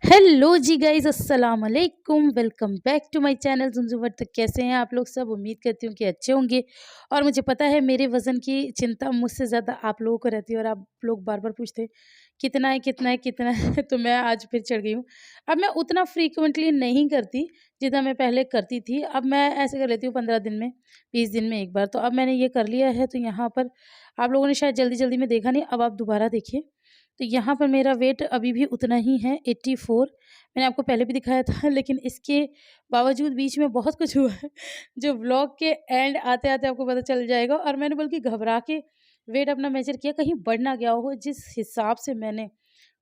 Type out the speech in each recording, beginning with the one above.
Hello जी guys, अस्सलाम वालेकुम। Welcome back to my channel ज़ुनज़ुनवर। तो कैसे हैं आप लोग सब? उम्मीद करती हूँ कि अच्छे होंगे। और मुझे पता है मेरे वज़न की चिंता मुझसे ज़्यादा आप लोगों को रहती है और आप लोग बार-बार पूछते हैं कितना है, कितना है, कितना है? तो मैं आज फिर चढ़ गई हूँ। अब मैं उतना फ्रीक्वेंटली नहीं करती जितना मैं पहले करती थी। अब मैं ऐसे कर लेती हूँ 15 दिन में, 20 दिन में 1 बार। तो अब मैंने ये कर लिया है, तो यहाँ पर आप लोगों ने शायद जल्दी-जल्दी में देखा नहीं, अब आप दोबारा देखिए। तो यहाँ पर मेरा वेट अभी भी उतना ही है, 84। मैंने आपको पहले भी दिखाया था, लेकिन इसके बावजूद बीच में बहुत कुछ हुआ है जो व्लॉग के एंड आते-आते आपको पता चल जाएगा। और मैंने बल्कि घबरा के वेट अपना मेज़र किया, कहीं बढ़ ना गया हो। जिस हिसाब से मैंने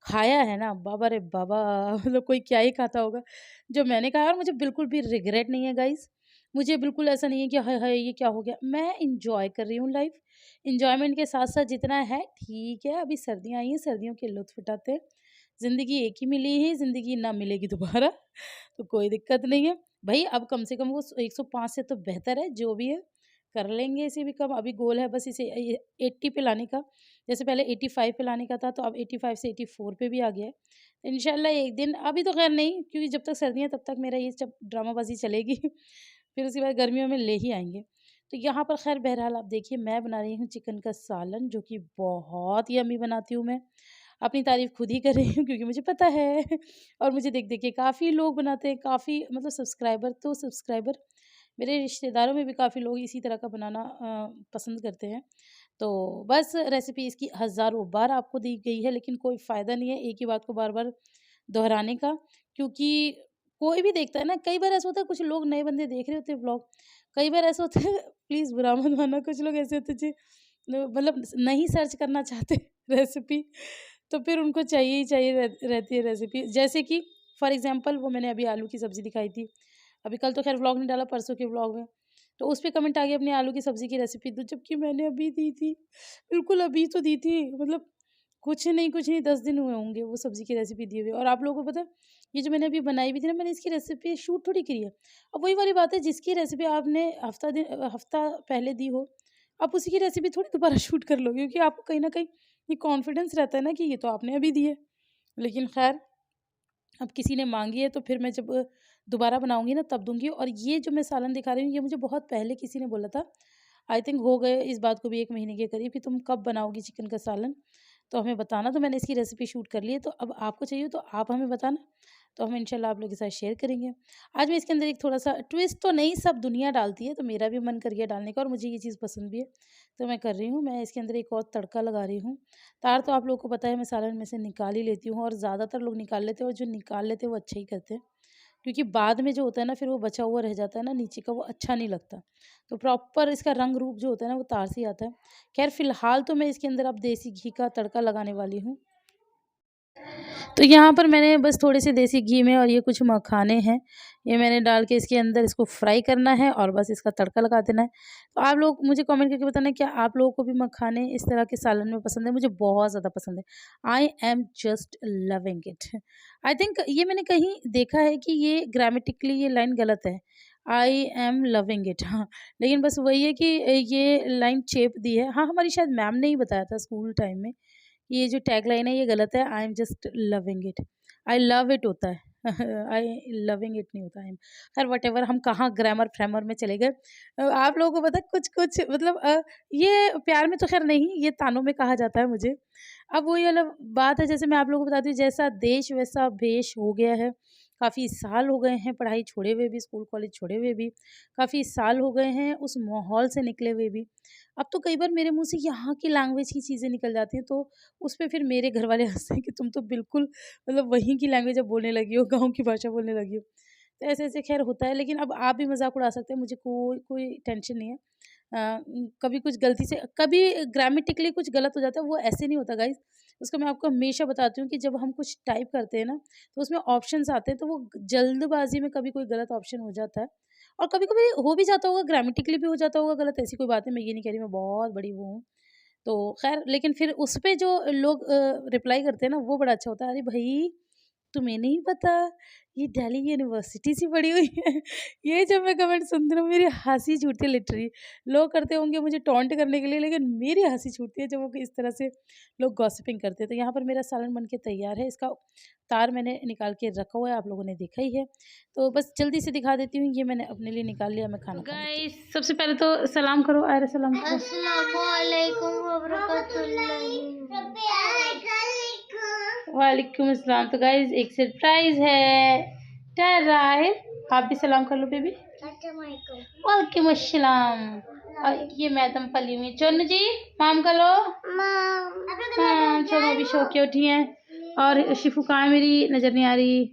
खाया है ना, बाबा रे बाबा! मतलब कोई क्या ही खाता होगा जो मैंने खाया। और मुझे बिल्कुल भी रिग्रेट नहीं है गाइज़। मुझे बिल्कुल ऐसा नहीं है कि हाय हाय! ये क्या हो गया? मैं एन्जॉय कर रही हूँ लाइफ़। एन्जॉयमेंट के साथ-साथ जितना है ठीक है, अभी सर्दियाँ आई हैं, सर्दियों के लुत्फ़ उठाते हैं। ज़िंदगी एक ही मिली है, ज़िंदगी ना मिलेगी दोबारा, तो कोई दिक्कत नहीं है। भई अब कम से कम वो 105 से तो बेहतर है, जो भी है, कर लेंगे इसे भी कम। अभी गोल है बस इसे 80 पे लाने का। जैसे पहले 85 पे लाने का था, तो अब 85 से 84 पे भी आ गया है। इंशाल्लाह एक दिन, अभी तो ख़ैर नहीं, क्योंकि जब तक सर्दियाँ हैं तब तक मेरा ये सब ड्रामाबाज़ी चलेगी। फिर उसके बाद गर्मियों में ले ही आएँगे। तो यहाँ पर ख़ैर बहरहाल आप देखिए, मैं बना रही हूँ चिकन का सालन, जो कि बहुत यम्मी बनाती हूँ मैं। अपनी तारीफ़ खुद ही कर रही हूँ क्योंकि मुझे पता है। और मुझे देख-देख के काफ़ी लोग बनाते हैं, काफ़ी मतलब सब्सक्राइबर मेरे रिश्तेदारों में भी काफ़ी लोग इसी तरह का बनाना पसंद करते हैं। तो बस रेसिपी इसकी हज़ारों बार आपको दी गई है, लेकिन कोई फ़ायदा नहीं है एक ही बात को बार-बार दोहराने का, क्योंकि कोई भी देखता है ना, कई बार ऐसा होता है कुछ लोग नए बंदे देख रहे होते हैं व्लॉग, कई बार ऐसा होता है प्लीज़ बुरा मत मानना, कुछ लोग ऐसे होते हैं जी मतलब नहीं सर्च करना चाहते रेसिपी, तो फिर उनको चाहिए ही चाहिए रहती है रेसिपी। जैसे कि फॉर एग्ज़ाम्पल वो मैंने अभी आलू की सब्ज़ी दिखाई थी। अभी कल तो ख़ैर व्लॉग नहीं डाला, परसों के व्लॉग में। तो उस पे कमेंट आ गया अपनी आलू की सब्ज़ी की रेसिपी दो, जबकि मैंने अभी दी थी। बिल्कुल अभी तो दी थी, मतलब कुछ नहीं 10 दिन हुए होंगे वो सब्ज़ी की रेसिपी दिए हुए। और आप लोगों को पता है, ये जो मैंने अभी बनाई भी थी ना, मैंने इसकी रेसिपी शूट थोड़ी करी है। अब वही वाली बात है, जिसकी रेसिपी आपने हफ़्ता पहले दी हो, आप उसी की रेसिपी थोड़ी दोबारा शूट कर लोगे, क्योंकि आपको कहीं न कहीं ये कॉन्फिडेंस रहता है ना कि ये तो आपने अभी दी है। लेकिन ख़ैर, अब किसी ने माँगी है तो फिर मैं जब दोबारा बनाऊँगी ना तब दूँगी। और ये जो मैं सालन दिखा रही हूँ, ये मुझे बहुत पहले किसी ने बोला था। आई थिंक हो गए इस बात को भी 1 महीने के करीब, कि तुम कब बनाओगी चिकन का सालन, तो हमें बताना। तो मैंने इसकी रेसिपी शूट कर ली है, तो अब आपको चाहिए तो आप हमें बताना, तो हम इंशाल्लाह आप लोगों के साथ शेयर करेंगे। आज मैं इसके अंदर एक थोड़ा-सा ट्विस्ट, तो नहीं सब दुनिया डालती है, तो मेरा भी मन कर गया डालने का, और मुझे ये चीज़ पसंद भी है, तो मैं कर रही हूँ। मैं इसके अंदर एक और तड़का लगा रही हूँ। तार तो आप लोगों को पता है, मैं सालन में से निकाल ही लेती हूँ, और ज़्यादातर लोग निकाल लेते हैं, और जो निकाल लेते हैं वो अच्छा ही करते हैं। क्योंकि बाद में जो होता है ना, फिर वो बचा हुआ रह जाता है ना नीचे का, वो अच्छा नहीं लगता। तो प्रॉपर इसका रंग रूप जो होता है ना, वो तार से ही आता है। ख़ैर फ़िलहाल तो मैं इसके अंदर अब देसी घी का तड़का लगाने वाली हूँ। तो यहाँ पर मैंने बस थोड़े से देसी घी में, और ये कुछ मखाने हैं, ये मैंने डाल के इसके अंदर इसको फ्राई करना है, और बस इसका तड़का लगा देना है। तो आप लोग मुझे कमेंट करके बताना, क्या आप लोगों को भी मखाने इस तरह के सालन में पसंद है? मुझे बहुत ज़्यादा पसंद है। I am just loving it. I think ये मैंने कहीं देखा है कि ये ग्रामेटिकली ये लाइन गलत है। आई एम लविंग इट, हाँ, लेकिन बस वही है कि ये लाइन चेप दी है। हाँ, हमारी शायद मैम ने ही बताया था स्कूल टाइम में, ये जो टैगलाइन है ये गलत है, I am just loving it. I love it होता है। आई लविंग इट नहीं होता, आई एम। खैर व्हाटएवर, हम कहाँ ग्रामर-फ्रामर में चले गए। आप लोगों को पता है कुछ-कुछ मतलब ये प्यार में तो खैर नहीं, ये तानों में कहा जाता है मुझे। अब वही वाला बात है, जैसे मैं आप लोगों को बताती हूँ, जैसा देश वैसा भेष हो गया है। काफ़ी साल हो गए हैं पढ़ाई छोड़े हुए भी, स्कूल कॉलेज छोड़े हुए भी। काफ़ी साल हो गए हैं उस माहौल से निकले हुए भी। अब तो कई बार मेरे मुँह से यहाँ की लैंग्वेज की चीज़ें निकल जाती हैं, तो उस पे फिर मेरे घरवाले हँसते हैं कि तुम तो बिल्कुल मतलब वहीं की लैंग्वेज अब बोलने लगी हो, गाँव की भाषा बोलने लगी हो। तो ऐसे-ऐसे ख़ैर होता है, लेकिन अब आप भी मज़ाक उड़ा सकते हैं, मुझे कोई कोई टेंशन नहीं है। कभी कुछ गलती से, कभी ग्रामेटिकली कुछ गलत हो जाता है, वो ऐसे नहीं होता गाइज़। उसको मैं आपको हमेशा बताती हूँ कि जब हम कुछ टाइप करते हैं ना, तो उसमें ऑप्शंस आते हैं, तो वो जल्दबाज़ी में कभी कोई गलत ऑप्शन हो जाता है। और कभी-कभी हो भी जाता होगा, ग्रामेटिकली भी हो जाता होगा गलत, ऐसी कोई बात नहीं, मैं ये नहीं कह रही मैं बहुत बड़ी वो हूँ। तो ख़ैर, लेकिन फिर उस पे जो लोग रिप्लाई करते हैं ना, वो बड़ा अच्छा होता है। अरे भई! तुम्हें नहीं पता ये दिल्ली यूनिवर्सिटी से पढ़ी हुई है। ये जब मैं कमेंट सुनती हूँ मेरी हंसी छूटती है लिटरली। लोग करते होंगे मुझे टॉन्ट करने के लिए, लेकिन मेरी हंसी छूटती है जब वो इस तरह से लोग गॉसिपिंग करते हैं। तो यहाँ पर मेरा सालन बन के तैयार है। इसका तार मैंने निकाल के रखा हुआ है, आप लोगों ने देखा ही है। तो बस जल्दी से दिखा देती हूँ। ये मैंने अपने लिए निकाल लिया, मैं खाना खा लेती हूँ। सबसे पहले तो सलाम करो, आयरा सलाम करो। वालेकुम अस्सलाम। तो गाइस एक सरप्राइज है। टराइल, आप भी सलाम कर लो बेबी। वालेकुम अस्सलाम। और ये मैडम पली हुई। चोनू जी माम कर लो। हाँ चलो अभी सो के उठी हैं। और शिफू कहाँ है मेरी, नजर नहीं आ रही।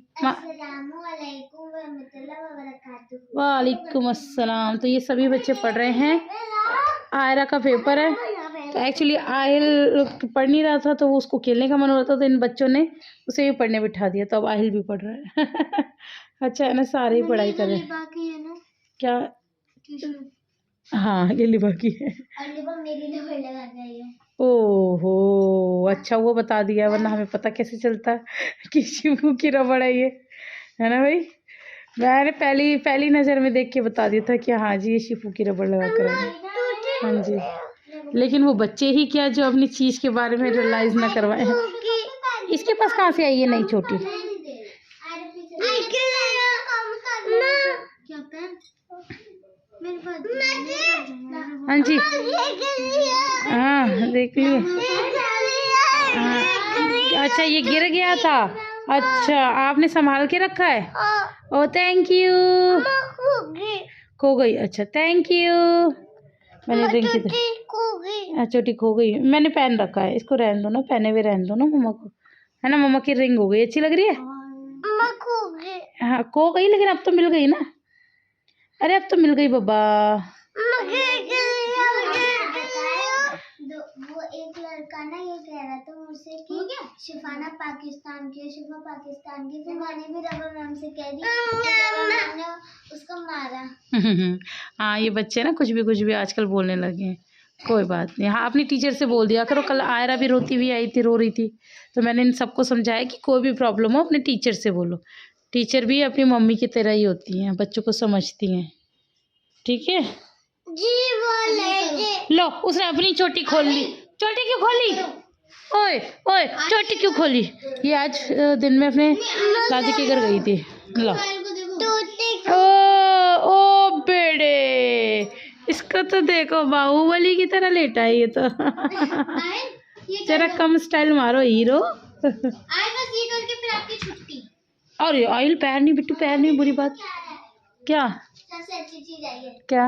वालेकुम अस्सलाम। तो ये सभी बच्चे पढ़ रहे हैं। आयरा का पेपर है, तो एक्चुअली आहिल पढ़ नहीं रहा था, तो वो उसको खेलने का मन हो रहा था, तो इन बच्चों ने उसे भी पढ़ने बिठा दिया। तो अब आहिल भी पढ़ रहा है। अच्छा है ना, सारे ही पढ़ाई कर रहे हैं। क्या? हाँ ये लिबा की है। ओहो अच्छा वो बता दिया, वरना हमें पता कैसे चलता कि शिवू की रबड़ है ये, है ना भाई। मैंने पहली नज़र में देख के बता दिया था कि हाँ जी ये शिफू की रबड़ लगा कर है। हाँ जी, लेकिन वो बच्चे ही क्या जो अपनी चीज़ के बारे में रियलाइज ना करवाए। इसके पास कहाँ से आई है नई छोटी? हाँ जी हाँ देख लिए। हाँ अच्छा ये गिर गया था। अच्छा आपने संभाल के रखा है। ओ थैंक यू। खो गई, अच्छा थैंक यू। मैंने रिंग की छोटी खो गई, मैंने पहन रखा है। इसको रहने दो ना, पहने हुए रहने दो ना मम्मा को, है ना। मम्मा की रिंग हो गई, अच्छी लग रही है। हाँ खो गई, लेकिन अब तो मिल गई ना। अरे अब तो मिल गई बाबा। वो एक लड़का ना ये कह रहा था मुझसे कि शिफाना पाकिस्तान की है, शिफा पाकिस्तान की। फिर मैंने भी रबा मैम से कह दी, मैम ने उसको मारा। हाँ ये बच्चे ना कुछ भी आजकल बोलने लगे हैं। कोई बात नहीं, हाँ अपनी टीचर से बोल दिया करो। कल आयरा भी रोती हुई आई थी, रो रही थी, तो मैंने इन सबको समझाया कि कोई भी प्रॉब्लम हो अपने टीचर से बोलो। टीचर भी अपनी मम्मी की तरह ही होती हैं, बच्चों को समझती हैं। ठीक है जी बोले। लो उसने अपनी चोटी खोल ली। चोटी क्यों खोली? ओए ओए चोटी क्यों खोली? ये आज दिन में अपने दादी के घर गई थी। लो ओ बेड़े, इसको तो देखो बाहुबली की तरह लेटा है ये तो। जरा कम स्टाइल मारो हीरो। अरे ऑयल पैर नहीं बिट्टू, पैर नहीं, बुरी बात। क्या सबसे अच्छी चीज है क्या?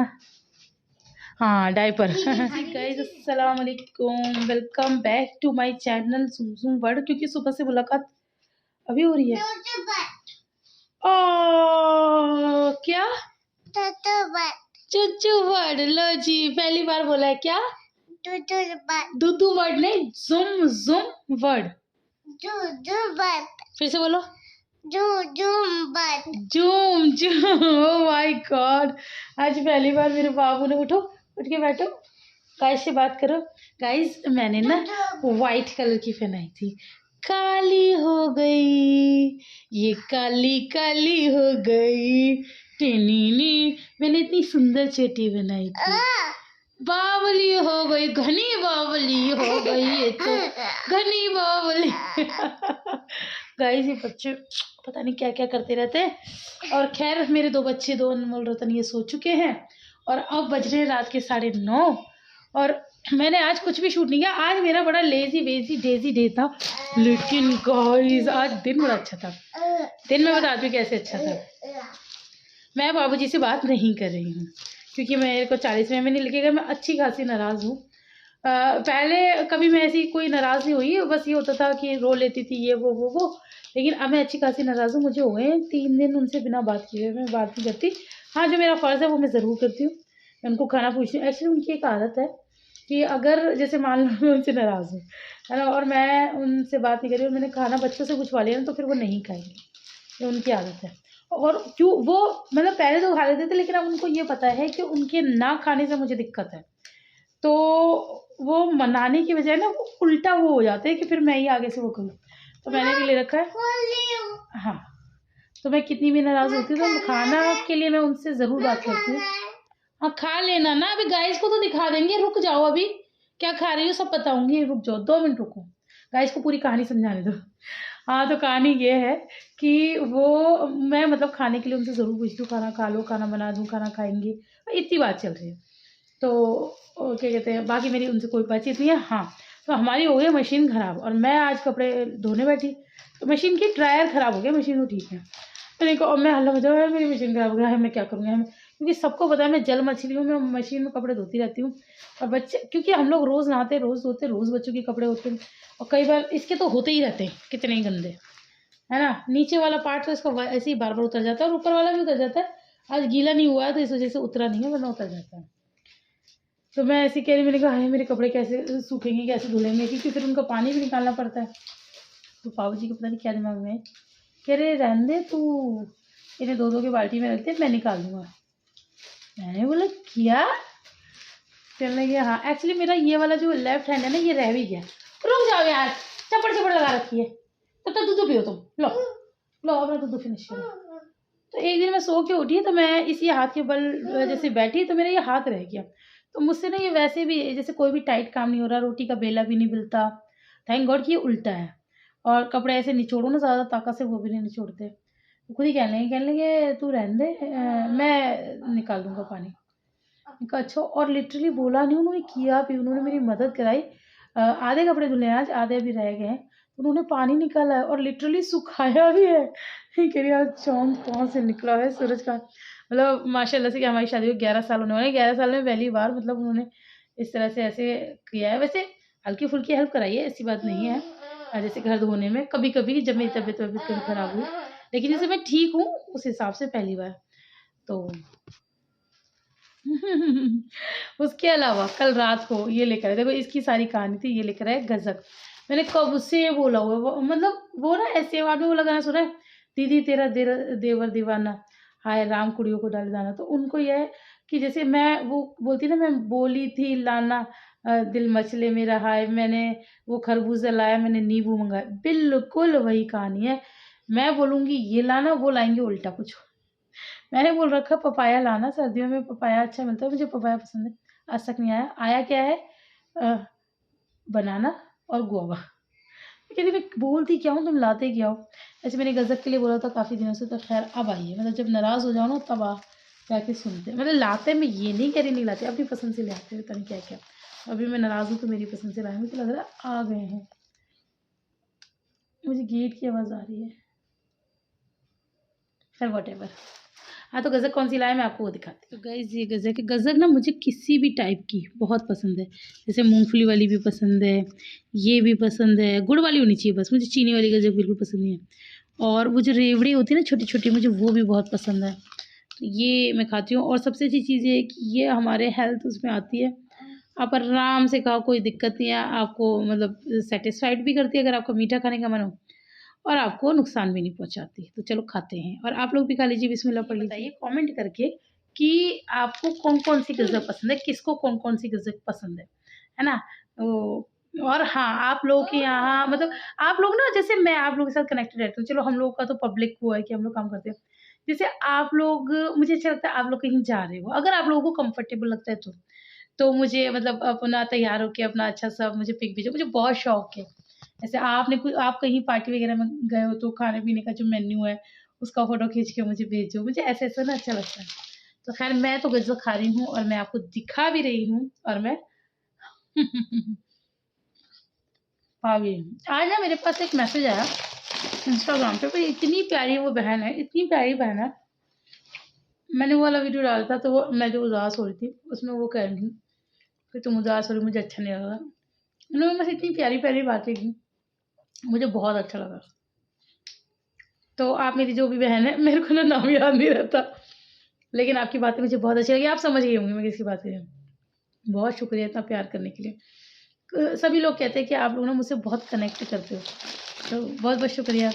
हाँ डायपर। गाइस अस्सलाम वालेकुम, welcome back to my channel सुमसुम वर्ड। क्योंकि सुबह से मुलाकात अभी हो रही है। ओ क्या? चुचू वर्ड। लो जी पहली बार बोला है क्या? दुदू वर्ड नहीं, जुम जुम वर्ड। फिर से बोलो। Zoom zoom. Oh my God, आज पहली बार मेरे बाबू ने उठो, उठ के बैठो, गाइस से बात करो। गाइस मैंने ना वाइट कलर की पहनाई थी, काली हो गई ये, काली काली हो गई टेनीनी। मैंने इतनी सुंदर चोटी बनाई थी, बावली हो गई, घनी बावली हो गई ये तो, घनी बावली। गाइस ये बच्चे पता नहीं क्या क्या करते रहते हैं। और खैर मेरे दो बच्चे, दो अनमोल रतन, ये सो चुके हैं और अब बज रहे हैं रात के 9:30। और मैंने आज कुछ भी शूट नहीं किया। आज मेरा बड़ा लेजी वेजी डेजी डे था, लेकिन गाइस आज दिन बड़ा अच्छा था। दिन में बता दूं कैसे अच्छा था। मैं बाबूजी से बात नहीं कर रही हूँ क्योंकि मेरे को 40वें में नहीं लगेगा। मैं अच्छी खासी नाराज़ हूँ। पहले कभी मैं ऐसी कोई नाराज़ नहीं हुई, बस ये होता था कि रो लेती थी ये वो। लेकिन अब मैं अच्छी खासी नाराज़ हूँ। मुझे हो गए 3 दिन उनसे बिना बात किए हुए, मैं बात नहीं करती। हाँ जो मेरा फ़र्ज़ है वो मैं ज़रूर करती हूँ, मैं उनको खाना पूछती हूँ। एक्चुअली उनकी एक आदत है कि अगर जैसे मान लो मैं उनसे नाराज़ हूँ, है ना, और मैं उनसे बात नहीं कर रही और मैंने खाना बच्चों से पूछवा लिया ना, तो फिर वो नहीं खाएंगे, ये उनकी आदत है। और क्यों वो मतलब पहले तो खा लेते थे, लेकिन अब उनको ये पता है कि उनके ना खाने से मुझे दिक्कत है, तो वो मनाने की बजाय ना वो उल्टा वो हो जाते हैं कि फिर मैं ही आगे से वो करूँ। तो मैंने भी ले रखा है। हाँ, तो मैं कितनी भी नाराज़ होती हूँ तो खाना के लिए मैं उनसे ज़रूर बात करती हूँ। हाँ, खा लेना ना, अभी गाइस को तो दिखा देंगे, रुक जाओ अभी, क्या खा रही हो सब बताऊँगी, रुक जाओ 2 मिनट रुको, गाइस को पूरी कहानी समझाने दो। हाँ, तो कहानी ये है कि वो मैं मतलब खाने के लिए उनसे ज़रूर पूछती हूँ, खाना खा लो, खाना बना दूँ, खाना खाएँगे? इतनी बात चल रही है। तो क्या कहते हैं, बाकी मेरी उनसे कोई बातचीत नहीं है। हाँ, तो हमारी हो गई मशीन ख़राब और मैं आज कपड़े धोने बैठी, तो मशीन की ड्रायर ख़राब हो गया, मशीन तो ठीक है। मैंने कहा, अब मैं हल्ला मचा, यार मेरी मशीन ख़राब हो गया है, मैं क्या करूँगी? क्योंकि सबको पता है मैं जल मछली हूँ, मैं मशीन में कपड़े धोती रहती हूँ। और बच्चे, क्योंकि हम लोग रोज़ नहाते, रोज़ धोते, रोज़ बच्चों के कपड़े होते हैं और कई बार इसके तो होते ही रहते हैं, कितने ही गंदे, है ना? नीचे वाला पार्ट तो इसका ऐसे ही बार-बार उतर जाता है और ऊपर वाला भी उतर जाता है। आज गीला नहीं हुआ है तो इस वज़ह से उतरा नहीं है, वरना उतर जाता है। तो मैं ऐसे ही कह रही, मैंने कहा, हाय मेरे कपड़े कैसे सूखेंगे, कैसे धुलेंगे, क्योंकि फिर उनका पानी भी निकालना पड़ता है। तो पापा जी को पता नहीं क्या दिमाग में है, कह रहे रहने दे तू, इन्हें धो के बाल्टी में रख दे, मैं निकाल दूंगा। मैंने बोला क्या? कहने लगे हाँ, एक्चुअली मेरा ये वाला जो लेफ्ट हैंड है ना, ये रह भी गया। रुक जाओ यार, चपड़ चपड़ लगा रखी है, तब तक दूध पियो तुम, लो लो अपना दूध फिनिश करो। तो एक दिन मैं सो के उठी तो मैं इसी हाथ के बल जैसे बैठी तो मेरा ये हाथ रह गया। तो मुझसे ना ये वैसे भी जैसे कोई भी टाइट काम नहीं हो रहा, रोटी का बेला भी नहीं मिलता, थैंक गॉड कि ये उल्टा है। और कपड़े ऐसे निचोड़ो ना ज़्यादा ताकत से, वो भी नहीं निचोड़ते। तो खुद ही कहने लगे तू रहने दे, मैं निकाल दूंगा पानी। मैंने कहा अच्छा, और लिटरली बोला नहीं, उन्होंने किया भी, उन्होंने मेरी मदद कराई। आधे कपड़े धुले हैं आज, आधे अभी रह गए हैं। उन्होंने पानी निकाला है और लिटरली सुखाया भी है। कह रही आज चाँद कहाँ से निकला है, सूरज का मतलब माशाल्लाह से कि हमारी शादी को 11 साल होने वाले हैं। 11 साल में पहली बार मतलब उन्होंने इस तरह से ऐसे किया है। वैसे हल्की-फुल्की हेल्प कराई है, ऐसी बात नहीं है। जैसे घर धोने में कभी-कभी जब मेरी तबीयत-वबीयत कभी खराब हुई, लेकिन जैसे मैं ठीक हूँ उस हिसाब से पहली बार। तो उसके अलावा कल रात को ये लेकर आए, देखो इसकी सारी कहानी थी, ये लेकर आए गज़क। मैंने कब से बोला हुआ है, वो मतलब वो ना ऐसे आपने वो गाना सुना है, दीदी तेरा देवर दीवाना, हाय राम कुड़ियों को डाले दाना। तो उनको ये है कि जैसे मैं वो बोलती ना, मैं बोली थी लाना दिल मचले मेरा, हाय मैंने वो खरबूजा लाया, मैंने नींबू मंगाया, बिल्कुल वही कहानी है। मैं बोलूँगी ये लाना, वो लाएँगे उल्टा कुछ। मैंने बोल रखा पपाया लाना, सर्दियों में पपाया अच्छा मिलता है, मुझे पपाया पसंद है। आज तक नहीं आया, आया क्या है अ, बनाना और गुआवा। कहती मैं बोलती क्या हूँ, तुम लाते क्या हो? ऐसे मैंने गज़क के लिए बोला था काफ़ी दिनों से, तो ख़ैर अब आई है, मतलब जब नाराज़ हो जाओ ना तब जाके सुनते, मतलब लाते, मैं ये नहीं कह रही नहीं लाते, अपनी पसंद से ले आते हैं, पता नहीं क्या-क्या। अभी मैं नाराज़ हूँ तो मेरी पसंद से लाए, मुझे लग रहा है आ गए हैं। मुझे गेट की आवाज़ आ रही है, खैर व्हाटएवर। हाँ, तो गज़क कौन-सी लाए मैं आपको वो दिखाती हूँ। तो गाइज़ ये गज़क है। गज़क ना मुझे किसी भी टाइप की बहुत पसंद है। जैसे मूँगफली वाली भी पसंद है, ये भी पसंद है, गुड़ वाली होनी चाहिए बस, मुझे चीनी वाली गज़क बिल्कुल पसंद नहीं है। और वो जो रेवड़ी होती है ना छोटी-छोटी, मुझे वो भी बहुत पसंद है। तो ये मैं खाती हूँ और सबसे अच्छी चीज़ ये है कि ये हमारे हेल्थ उसमें आती है। आप आराम से खाओ, कोई दिक्कत नहीं है, आपको मतलब सैटिस्फाइड भी करती है अगर आपको मीठा खाने का मन हो। और आपको नुकसान भी नहीं पहुँचाती। तो चलो खाते हैं और आप लोग भी खा लीजिए, बिस्मिल्लाह पढ़ लीजिए। बताइए कमेंट करके कि आपको कौन-कौन सी गज़क पसंद है, किसको कौन-कौन सी गज़क पसंद है ना? तो और हाँ, आप लोगों के यहाँ मतलब आप लोग ना, जैसे मैं आप लोगों के साथ कनेक्टेड रहती हूँ, चलो हम लोग का तो पब्लिक वो है कि हम लोग काम करते हैं। जैसे आप लोग, मुझे अच्छा लगता है आप लोग कहीं जा रहे हो, अगर आप लोगों को कंफर्टेबल लगता है तो मुझे मतलब अपना तैयार होके अपना अच्छा-सा मुझे पिक भेजो, मुझे बहुत शौक है। जैसे आप कहीं पार्टी वगैरह में गए हो तो खाने-पीने का जो मेन्यू है, उसका फ़ोटो खींच के मुझे भेजो, मुझे ऐसे-ऐसे ना अच्छा लगता है। तो ख़ैर मैं तो गज़क खा रही हूँ और मैं आपको दिखा भी रही हूँ और मैं खा भी रही हूँ। आज ना मेरे पास एक मैसेज आया इंस्टाग्राम पे, भाई इतनी प्यारी वो बहन है, इतनी प्यारी बहन है। मैंने वो वाला वीडियो डाला था तो वो मैं जो उदास हो रही थी, उसमें वो कह रही थी कि तुम उदास हो रही हो, मुझे अच्छा नहीं लग रहा। उन्होंने बस इतनी प्यारी-प्यारी बातें की, मुझे बहुत अच्छा लगा। तो आप मेरी जो भी बहन है, मेरे को ना नाम याद नहीं रहता, लेकिन आपकी बातें मुझे बहुत अच्छी लगी, आप समझ गई होंगी मैं किसकी बात कर रही हूँ। बहुत शुक्रिया इतना प्यार करने के लिए। सभी लोग कहते हैं कि आप लोग ना मुझसे बहुत कनेक्ट करते हो, तो बहुत-बहुत शुक्रिया,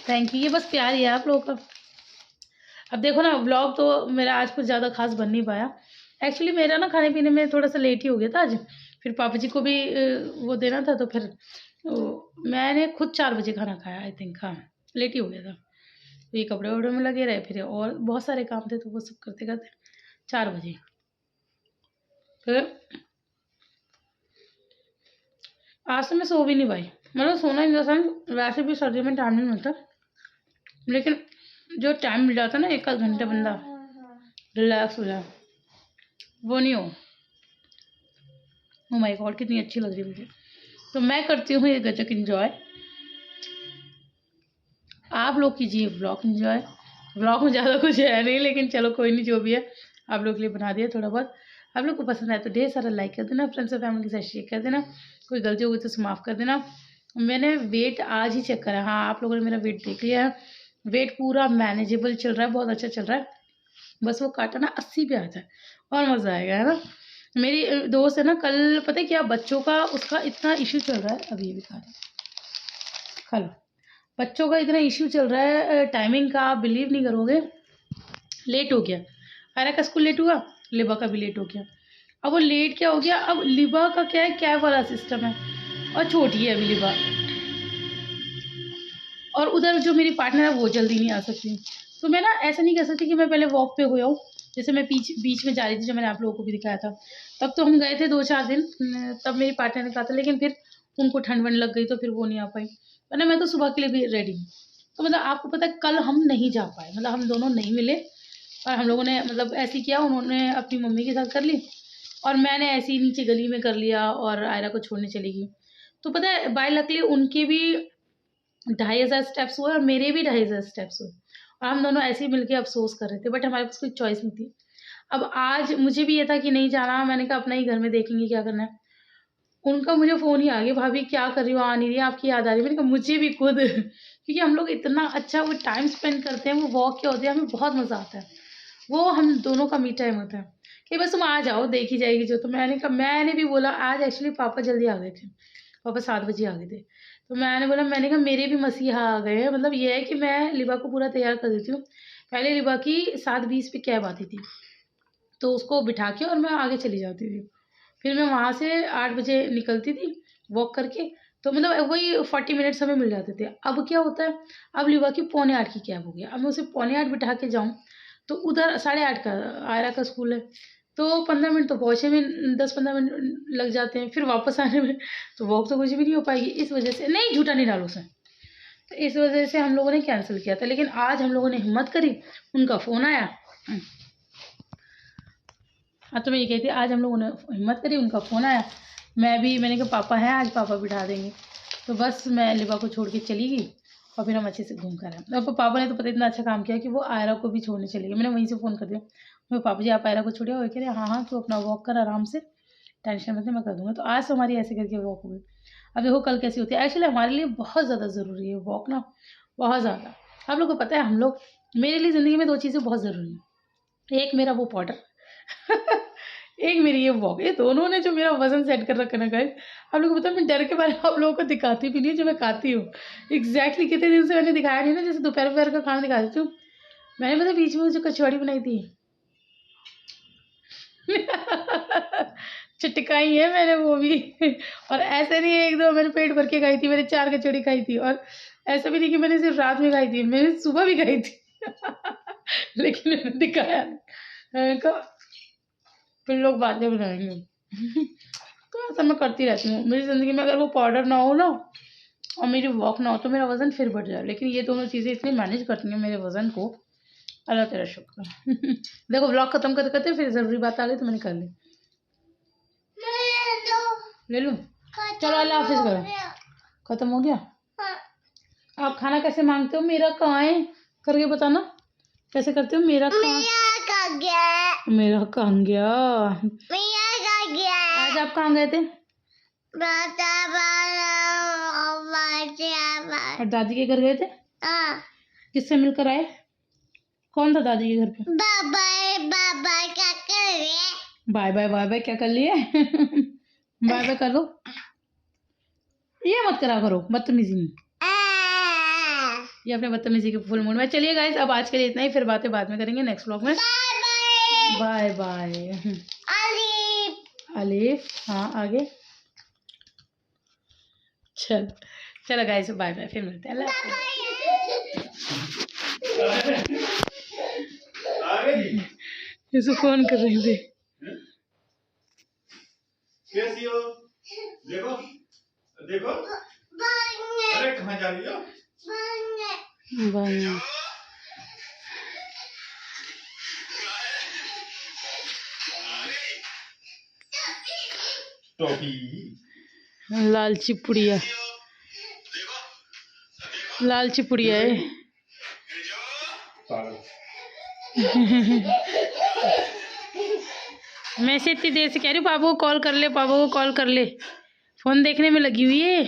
थैंक यू। ये बस प्यार ही है आप लोगों का। अब देखो ना, व्लॉग तो मेरा आज कुछ ज़्यादा ख़ास बन नहीं पाया। एक्चुअली मेरा ना खाने-पीने में थोड़ा-सा लेट ही हो गया था आज, फिर पापा जी को भी वो देना था, तो फिर मैंने खुद 4 बजे खाना खाया आई थिंक, हाँ, लेट ही हो गया था। तो ये कपड़े वपड़े में लगे रहे, फिर और बहुत सारे काम थे तो वो सब करते करते 4 बजे। फिर आज तो मैं सो भी नहीं पाई, मतलब सोना नहीं था, वैसे भी सर्दी में टाइम नहीं मिलता, लेकिन जो टाइम मिल जाता ना 1 आध घंटे बंदा रिलैक्स हो जाए, वो नहीं हो। ओ माय गॉड कितनी अच्छी लग रही है मुझे। तो मैं करती हूँ ये गजक एंजॉय, आप लोग कीजिए व्लॉग एंजॉय। व्लॉग में ज़्यादा कुछ है नहीं, लेकिन चलो कोई नहीं, जो भी है आप लोग के लिए बना दिया थोड़ा बहुत। आप लोग को पसंद आए तो ढेर सारा लाइक कर देना, फ्रेंड्स और फैमिली के साथ शेयर कर देना, कोई गलती होगी तो माफ़ कर देना। मैंने वेट आज ही चेक करा, हाँ आप लोगों ने मेरा वेट देख लिया है, वेट पूरा मैनेजेबल चल रहा है, बहुत अच्छा चल रहा है। बस वो काटा ना 80 पे आ जाए और मज़ा आएगा, है ना। मेरी दोस्त है ना, कल पता है क्या बच्चों का उसका इतना इशू चल रहा है, अभी भी खा रही खा लो। बच्चों का इतना इशू चल रहा है टाइमिंग का, आप बिलीव नहीं करोगे, लेट हो गया, आयरा का स्कूल लेट हुआ, लिबा का भी लेट हो गया। अब वो लेट क्या हो गया, अब लिबा का क्या है, कैब वाला सिस्टम है और छोटी है अभी लिबा, और उधर जो मेरी पार्टनर है वो जल्दी नहीं आ सकती। तो मैं ना ऐसा नहीं कह सकती कि मैं पहले वॉक पे हुआ हूँ, जैसे मैं बीच में जा रही थी जब मैंने आप लोगों को भी दिखाया था, तब तो हम गए थे 2-4 दिन, तब मेरी पार्टनर ने कहा था, लेकिन फिर उनको ठंड वंड लग गई तो फिर वो नहीं आ पाई, वरना मैं तो सुबह के लिए भी रेडी हूँ। तो मतलब आपको पता है कल हम नहीं जा पाए, मतलब हम दोनों नहीं मिले, और हम लोगों ने मतलब ऐसे किया, उन्होंने अपनी मम्मी के साथ कर ली और मैंने ऐसे ही नीचे गली में कर लिया और आयरा को छोड़ने चली गई। तो पता है बाय लकली उनके भी 2500 स्टेप्स हुए और मेरे भी 2500 स्टेप्स हुए, और हम दोनों ऐसे ही मिलके अफसोस कर रहे थे, बट हमारे पास कोई चॉइस नहीं थी। अब आज मुझे भी ये था कि नहीं जाना, मैंने कहा अपना ही घर में देखेंगे क्या करना है। उनका मुझे फ़ोन ही आ गया, भाभी क्या कर रही हो, आ नहीं रही, आपकी याद आ रही है। मैंने कहा मुझे भी खुद क्योंकि हम लोग इतना अच्छा वो टाइम स्पेंड करते हैं, वो वॉक क्या होती है, हमें बहुत मज़ा आता है, वो हम दोनों का मी टाइम होता है कि बस तुम आ जाओ देखी जाएगी जो। तो मैंने कहा, मैंने भी बोला आज एक्चुअली पापा जल्दी आ गए थे, पापा 7 बजे आ गए थे, तो मैंने बोला, मैंने कहा मेरे भी मसीहा आ गए हैं, मतलब ये है कि मैं लिबा को पूरा तैयार कर देती हूँ। पहले लिबा की 7:20 पे कैब आती थी, तो उसको बिठा के और मैं आगे चली जाती थी, फिर मैं वहाँ से 8 बजे निकलती थी वॉक करके, तो मतलब वही 40 मिनट्स हमें मिल जाते थे। अब क्या होता है, अब लिबा की 7:45 की कैब हो गई, अब मैं उसे 7:45 बिठा के जाऊँ तो उधर 8:30 का आयरा का स्कूल है, तो 15 मिनट तो पहुँचे में 10-15 मिनट लग जाते हैं, फिर वापस आने में तो वॉक तो कुछ भी नहीं हो पाएगी। इस वजह से नहीं, झूठा नहीं डालो उसमें, तो इस वजह से हम लोगों ने कैंसिल किया था। लेकिन आज हम लोगों ने हिम्मत करी, उनका फ़ोन आया, हाँ तो मैं ये कहती, आज हम लोगों ने हिम्मत करी, उनका फ़ोन आया, मैंने कहा पापा हैं आज, पापा बिठा देंगे, तो बस मैं लिबा को छोड़ के चली गई और फिर हम अच्छे से घूम कर आए। और पापा ने तो पता इतना अच्छा काम किया कि वो आयरा को भी छोड़ने चली गई, मैंने वहीं से फ़ोन कर दिया, मैं पापा जी आप आयरा को छोड़िए, वो कह रहे हाँ हाँ तू अपना वॉक कर आराम से, टेंशन मत ले मैं कर दूँगा। तो आज तो हमारी ऐसे करके वॉक हो गई। अब देखो कल कैसी होती है, एक्चुअली हमारे लिए बहुत ज़्यादा ज़रूरी है वॉक ना, बहुत ज़्यादा। आप लोग को पता है हम लोग, मेरे लिए ज़िंदगी में 2 चीज़ें बहुत ज़रूरी हैं, एक मेरा वो पाउडर एक मेरी ये वॉक, ये दोनों ने जो मेरा वज़न सेट कर रखा है ना गाइस, आप लोगों को पता है मैं डर के बारे में आप लोगों को दिखाती भी नहीं हूँ जो मैं खाती हूँ। एग्ज़ैक्टली कितने दिन से मैंने दिखाया नहीं ना, जैसे दोपहर का खाना दिखा देती हूँ। मैंने पता बीच में जो कचौड़ी बनाई थी चटकाई है मैंने वो भी और ऐसे नहीं 1-2 मैंने पेट भर के खाई थी, मैंने 4 कचौड़ी खाई थी, और ऐसा भी नहीं कि मैंने सिर्फ रात में खाई थी, मैंने सुबह भी खाई थी लेकिन मैंने दिखाया नहीं। मैंने कहा फिर लोग बातें बनाएंगे तो ऐसा मैं करती रहती हूँ। मेरी ज़िंदगी में अगर वो पाउडर ना हो ना और मेरी वॉक ना हो तो मेरा वज़न फिर बढ़ जाए, लेकिन ये दोनों चीज़ें इतनी मैनेज करती हैं मेरे वज़न को, अल्लाह तेरा शुक्र देखो व्लॉग ख़त्म करते करते फिर ज़रूरी बात आ गई तो मैंने कर ली। ले लूँ, चलो अल्लाह हाफिज़ करो, ख़त्म हो गया। आप खाना कैसे मांगते हो, मेरा कहाँ है करके बताना, कैसे करते हो, मेरा कहाँ गया, मेरा कहाँ गया, आज आप कहाँ गए थे, और दादी के घर गए थे, किससे मिलकर आए, कौन था दादी के घर पे, बाय क्या कर रहे, बाय क्या कर लिए बाय बाय कर दो, ये मत करा करो बदतमीजी में, ये अपने बदतमीजी के फुल मूड में। चलिए गाइस अब आज के लिए इतना ही, फिर बातें बाद में करेंगे नेक्स्ट व्लॉग में। बाय बाय अलीफ, हाँ आगे चलो गाइस बाय बाय, फिर मिलते हैं, अल्लाह हाफ़िज़। इसको फोन कर रहे थे। कैसी हो? देखो देखो, अरे कहाँ जा रही हो? टॉफी लालची पुड़िया, लालची पुड़िया है। मैं से इतनी देर से कह रही हूँ पापा को कॉल कर ले, पापा को कॉल कर ले, फोन देखने में लगी हुई है।